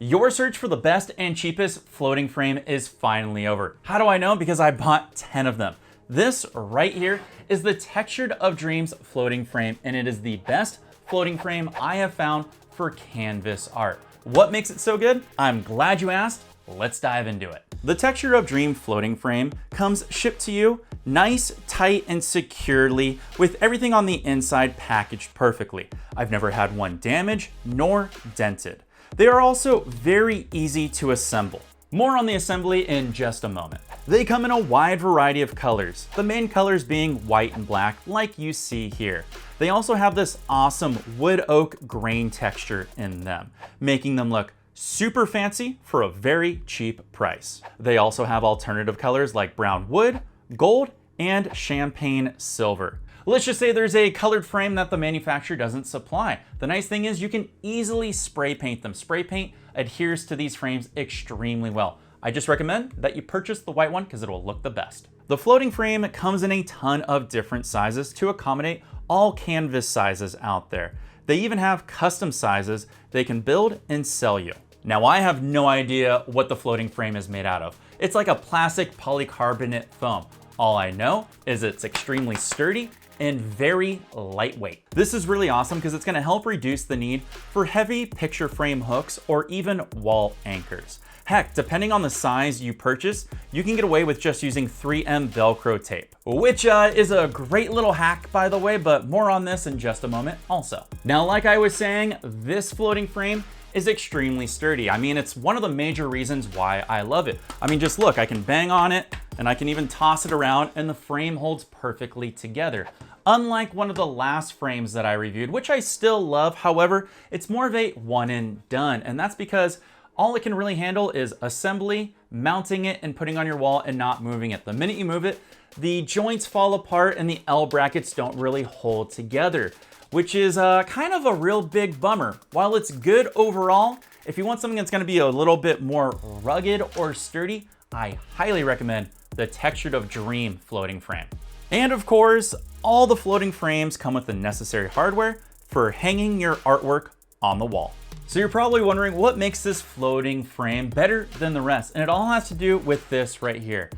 Your search for the best and cheapest floating frame is finally over. How do I know? Because I bought 10 of them. This right here is the Textured of Dreams floating frame, and it is the best floating frame I have found for canvas art. What makes it so good? I'm glad you asked. Let's dive into it. The Textured of Dream floating frame comes shipped to you nice, tight, and securely with everything on the inside packaged perfectly. I've never had one damaged nor dented. They are also very easy to assemble. More on the assembly in just a moment. They come in a wide variety of colors, the main colors being white and black like you see here. They also have this awesome wood oak grain texture in them, making them look super fancy for a very cheap price. They also have alternative colors like brown wood, gold, and champagne silver. Let's just say there's a colored frame that the manufacturer doesn't supply. The nice thing is you can easily spray paint them. Spray paint adheres to these frames extremely well. I just recommend that you purchase the white one because it will look the best. The floating frame comes in a ton of different sizes to accommodate all canvas sizes out there. They even have custom sizes they can build and sell you. Now, I have no idea what the floating frame is made out of. It's like a plastic polycarbonate foam. All I know is it's extremely sturdy and very lightweight. This is really awesome because it's gonna help reduce the need for heavy picture frame hooks or even wall anchors. Heck, depending on the size you purchase, you can get away with just using 3M Velcro tape, which is a great little hack, by the way, but more on this in just a moment also. Now, like I was saying, this floating frame is extremely sturdy. I mean, it's one of the major reasons why I love it. I mean, just look, I can bang on it and I can even toss it around and the frame holds perfectly together. Unlike one of the last frames that I reviewed, which I still love, however, it's more of a one and done. And that's because all it can really handle is assembly, mounting it and putting on your wall and not moving it. The minute you move it, the joints fall apart and the L brackets don't really hold together, which is kind of a real big bummer. While it's good overall, if you want something that's gonna be a little bit more rugged or sturdy, I highly recommend the Textured of Dream floating frame. And of course, all the floating frames come with the necessary hardware for hanging your artwork on the wall. So you're probably wondering what makes this floating frame better than the rest, and it all has to do with this right here.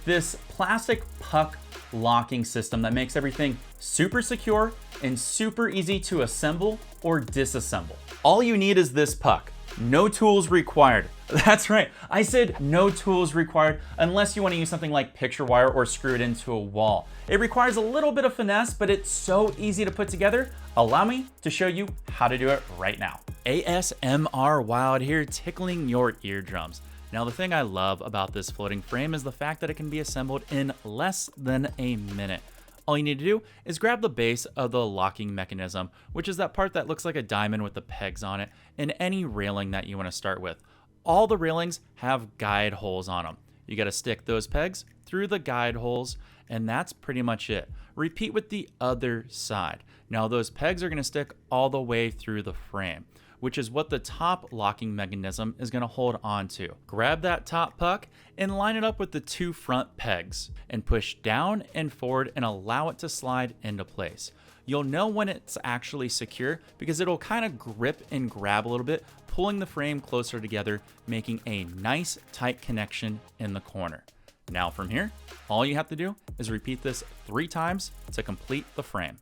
This plastic puck locking system that makes everything super secure and super easy to assemble or disassemble. All you need is this puck. No tools required. That's right, I said no tools required unless you want to use something like picture wire or screw it into a wall. It requires a little bit of finesse, but it's so easy to put together. Allow me to show you how to do it right now. ASMR Wild here, tickling your eardrums. Now, the thing I love about this floating frame is the fact that it can be assembled in less than a minute. All you need to do is grab the base of the locking mechanism, which is that part that looks like a diamond with the pegs on it, and any railing that you want to start with. All the railings have guide holes on them. You got to stick those pegs through the guide holes, and that's pretty much it. Repeat with the other side. Now, those pegs are going to stick all the way through the frame, which is what the top locking mechanism is going to hold on to. Grab that top puck and line it up with the two front pegs and push down and forward and allow it to slide into place. You'll know when it's actually secure because it'll kind of grip and grab a little bit, pulling the frame closer together, making a nice tight connection in the corner. Now from here, all you have to do is repeat this 3 times to complete the frame.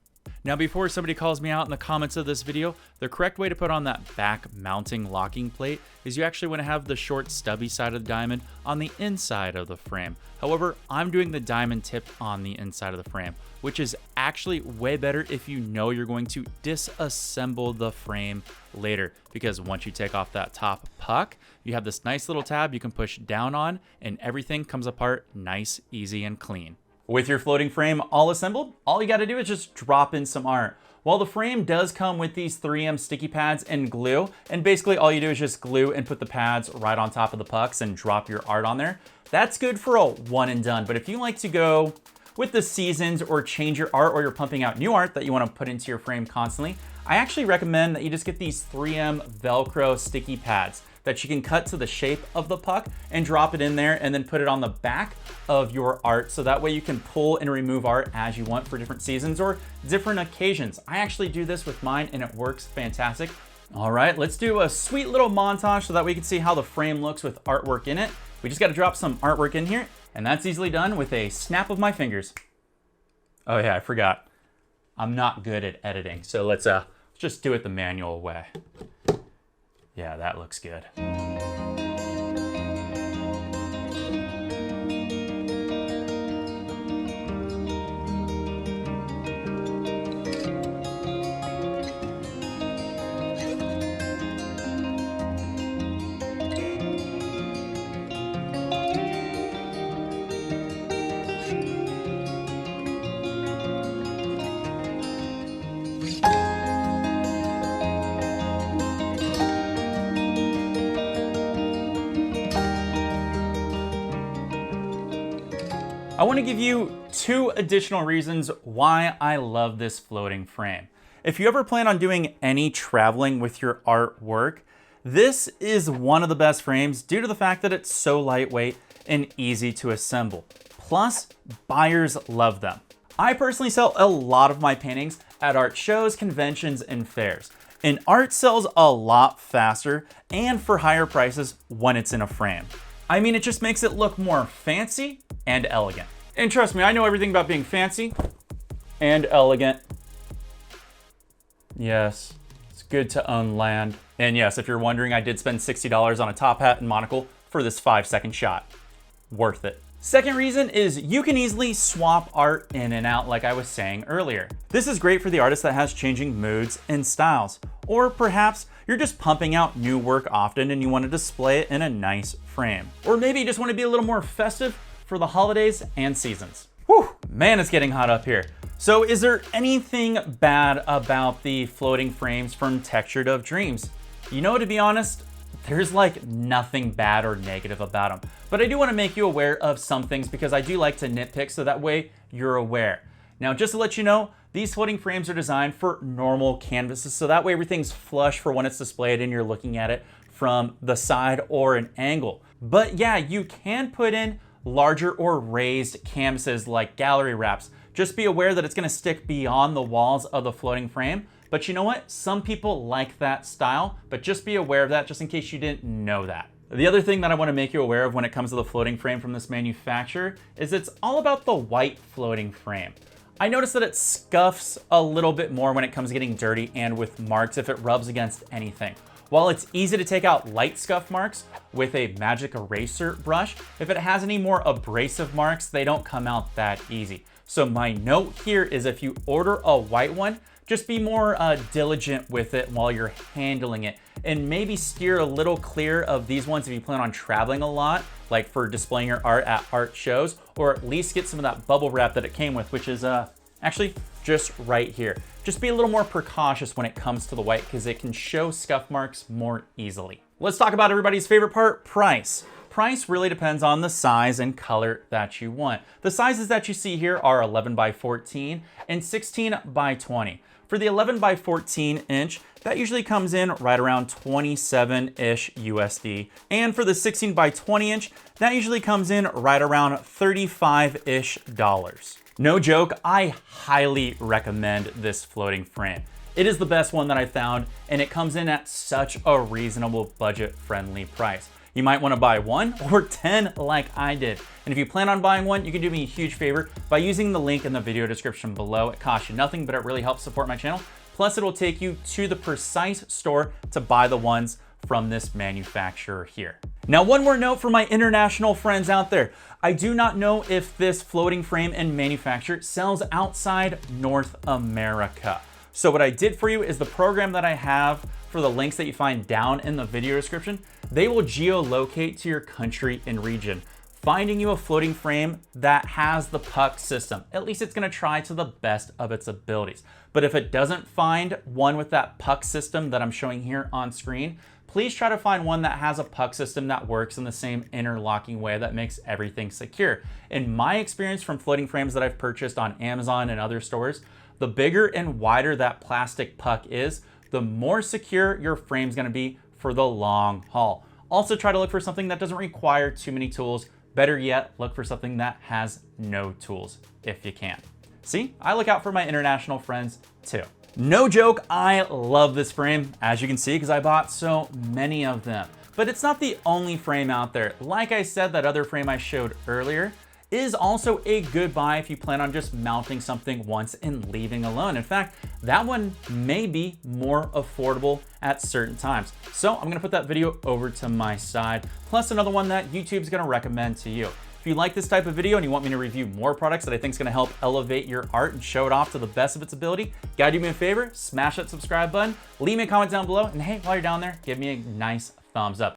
Now, before somebody calls me out in the comments of this video, the correct way to put on that back mounting locking plate is you actually want to have the short stubby side of the diamond on the inside of the frame. However, I'm doing the diamond tip on the inside of the frame, which is actually way better if you know you're going to disassemble the frame later, because once you take off that top puck, you have this nice little tab you can push down on and everything comes apart nice, easy, and clean. With your floating frame all assembled, all you got to do is just drop in some art. While the frame does come with these 3M sticky pads and glue, and basically all you do is just glue and put the pads right on top of the pucks and drop your art on there, that's good for a one and done. But if you like to go with the seasons or change your art, or you're pumping out new art that you want to put into your frame constantly, I actually recommend that you just get these 3M Velcro sticky pads that you can cut to the shape of the puck and drop it in there and then put it on the back of your art, so that way you can pull and remove art as you want for different seasons or different occasions. I actually do this with mine and it works fantastic. All right, let's do a sweet little montage so that we can see how the frame looks with artwork in it. We just got to drop some artwork in here, and that's easily done with a snap of my fingers. Oh yeah, I forgot. I'm not good at editing, so let's just do it the manual way. Yeah, that looks good. I want to give you 2 additional reasons why I love this floating frame. If you ever plan on doing any traveling with your artwork, this is one of the best frames due to the fact that it's so lightweight and easy to assemble. Plus, buyers love them. I personally sell a lot of my paintings at art shows, conventions, and fairs. And art sells a lot faster and for higher prices when it's in a frame. I mean, it just makes it look more fancy and elegant. And trust me, I know everything about being fancy and elegant. Yes, it's good to own land. And yes, if you're wondering, I did spend $60 on a top hat and monocle for this 5-second shot. Worth it. Second reason is you can easily swap art in and out like I was saying earlier. This is great for the artist that has changing moods and styles. Or perhaps you're just pumping out new work often and you want to display it in a nice frame. Or maybe you just want to be a little more festive for the holidays and seasons. Whew, man, it's getting hot up here. So is there anything bad about the floating frames from Textured of Dreams? You know, to be honest, there's like nothing bad or negative about them. But I do want to make you aware of some things because I do like to nitpick so that way you're aware. Now, just to let you know, these floating frames are designed for normal canvases, so that way everything's flush for when it's displayed and you're looking at it from the side or an angle. But yeah, you can put in larger or raised canvases like gallery wraps. Just be aware that it's going to stick beyond the walls of the floating frame. But you know what? Some people like that style, but just be aware of that just in case you didn't know that. The other thing that I want to make you aware of when it comes to the floating frame from this manufacturer is it's all about the white floating frame. I noticed that it scuffs a little bit more when it comes to getting dirty and with marks if it rubs against anything. While it's easy to take out light scuff marks with a magic eraser brush, if it has any more abrasive marks, they don't come out that easy. So my note here is if you order a white one, just be more diligent with it while you're handling it, and maybe steer a little clear of these ones if you plan on traveling a lot, like for displaying your art at art shows, or at least get some of that bubble wrap that it came with, which is actually just right here. Just be a little more precautious when it comes to the white because it can show scuff marks more easily. Let's talk about everybody's favorite part, price. Price really depends on the size and color that you want. The sizes that you see here are 11 by 14 and 16 by 20. For the 11 by 14 inch, that usually comes in right around 27-ish USD. And for the 16 by 20 inch, that usually comes in right around $35-ish. No joke, I highly recommend this floating frame. It is the best one that I found, and it comes in at such a reasonable budget-friendly price. You might want to buy 1 or 10 like I did. And if you plan on buying one, you can do me a huge favor by using the link in the video description below. It costs you nothing, but it really helps support my channel. Plus, it'll take you to the precise store to buy the ones from this manufacturer here. Now, one more note for my international friends out there. I do not know if this floating frame and manufacturer sells outside North America. So what I did for you is the program that I have for the links that you find down in the video description. They will geolocate to your country and region, finding you a floating frame that has the puck system. At least it's gonna try to the best of its abilities. But if it doesn't find one with that puck system that I'm showing here on screen, please try to find one that has a puck system that works in the same interlocking way that makes everything secure. In my experience from floating frames that I've purchased on Amazon and other stores, the bigger and wider that plastic puck is, the more secure your frame's gonna be for the long haul. Also try to look for something that doesn't require too many tools. Better yet, look for something that has no tools if you can. See, I look out for my international friends too. No joke, I love this frame, as you can see, because I bought so many of them. But it's not the only frame out there. Like I said, that other frame I showed earlier is also a good buy if you plan on just mounting something once and leaving alone. In fact, that one may be more affordable at certain times. So I'm gonna put that video over to my side, plus another one that YouTube's gonna recommend to you. If you like this type of video and you want me to review more products that I think is gonna help elevate your art and show it off to the best of its ability, you gotta do me a favor, smash that subscribe button, leave me a comment down below, and hey, while you're down there, give me a nice thumbs up.